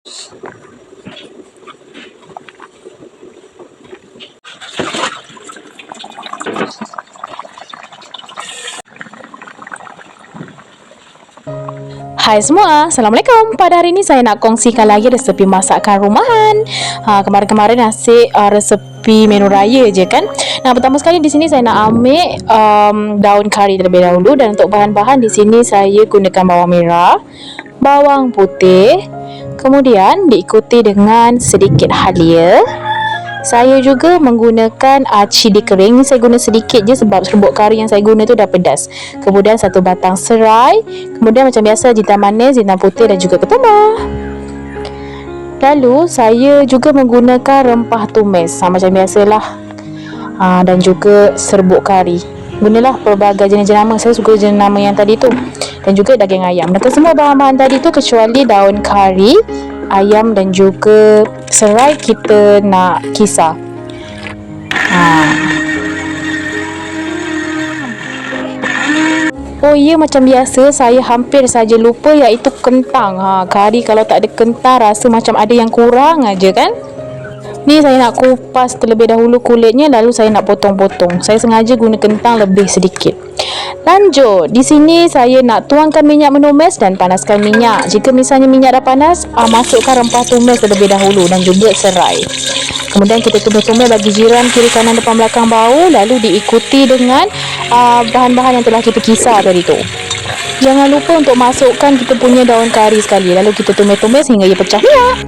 Hai semua, Assalamualaikum. Pada hari ini saya nak kongsikan lagi resepi masakan rumahan. Kemarin-kemarin nasi resepi menu raya je kan. Nah, pertama sekali di sini saya nak ambil daun kari terlebih dahulu, dan untuk bahan-bahan di sini saya gunakan bawang merah, bawang putih, kemudian diikuti dengan sedikit halia. Saya juga menggunakan cili kering. Ni saya guna sedikit je sebab serbuk kari yang saya guna tu dah pedas. Kemudian satu batang serai. Kemudian macam biasa jintan manis, jintan putih dan juga ketumbar. Lalu saya juga menggunakan rempah tumis macam biasalah. Dan juga serbuk kari. Gunalah pelbagai jenis jenama. Saya suka jenama yang tadi tu. Dan juga daging ayam. Dan semua bahan-bahan tadi tu kecuali daun kari, ayam dan juga serai kita nak kisar. Oh ya, macam biasa saya hampir saja lupa, iaitu kentang. Kari kalau tak ada kentang rasa macam ada yang kurang aja kan. Ni saya nak kupas terlebih dahulu kulitnya, lalu saya nak potong-potong. Saya sengaja guna kentang lebih sedikit. Lanjut, di sini saya nak tuangkan minyak menumis dan panaskan minyak. Jika misalnya minyak dah panas, masukkan rempah tumis terlebih dahulu dan juga serai. Kemudian kita tumis-tumis bagi jiran kiri kanan depan belakang bau, lalu diikuti dengan bahan-bahan yang telah kita kisar tadi tu. Jangan lupa untuk masukkan kita punya daun kari sekali, lalu kita tumis-tumis hingga ia pecah minyak.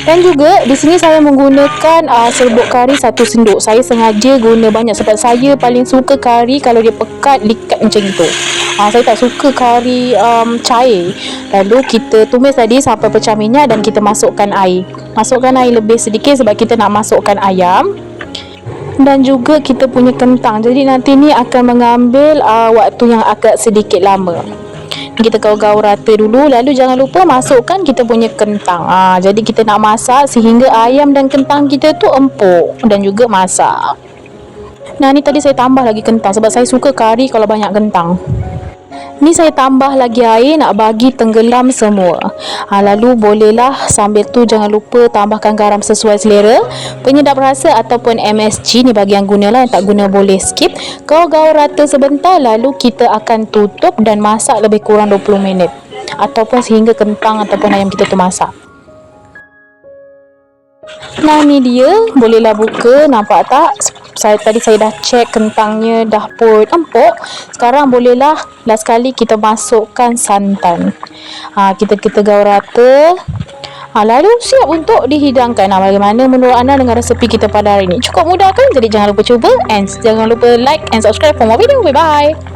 Dan juga di sini saya menggunakan serbuk kari 1 sendok. Saya sengaja guna banyak sebab saya paling suka kari kalau dia pekat, likat macam itu. Saya tak suka kari cair. Lalu kita tumis tadi sampai pecah minyak dan kita masukkan air. Masukkan air lebih sedikit sebab kita nak masukkan ayam dan juga kita punya kentang. Jadi nanti ni akan mengambil waktu yang agak sedikit lama. Kita gaul-gaul rata dulu, lalu jangan lupa masukkan kita punya kentang. Jadi kita nak masak sehingga ayam dan kentang kita tu empuk dan juga masak. Nah, ni tadi saya tambah lagi kentang sebab saya suka kari kalau banyak kentang. Ni saya tambah lagi air nak bagi tenggelam semua. Lalu bolehlah sambil tu jangan lupa tambahkan garam sesuai selera, penyedap rasa ataupun MSG ni bagi yang gunalah, yang tak guna boleh skip. Gaul-gaul rata sebentar, lalu kita akan tutup dan masak lebih kurang 20 minit ataupun sehingga kentang ataupun ayam kita tu masak. Nah, ni dia, bolehlah buka. Nampak tak? Tadi saya dah cek kentangnya dah pun empuk. Sekarang bolehlah last sekali kita masukkan santan. Kita gaul rata. Lalu siap untuk dihidangkan. Bagaimana menurut anda dengan resepi kita pada hari ini? Cukup mudah kan? Jadi jangan lupa cuba and jangan lupa like and subscribe for more video. Bye bye.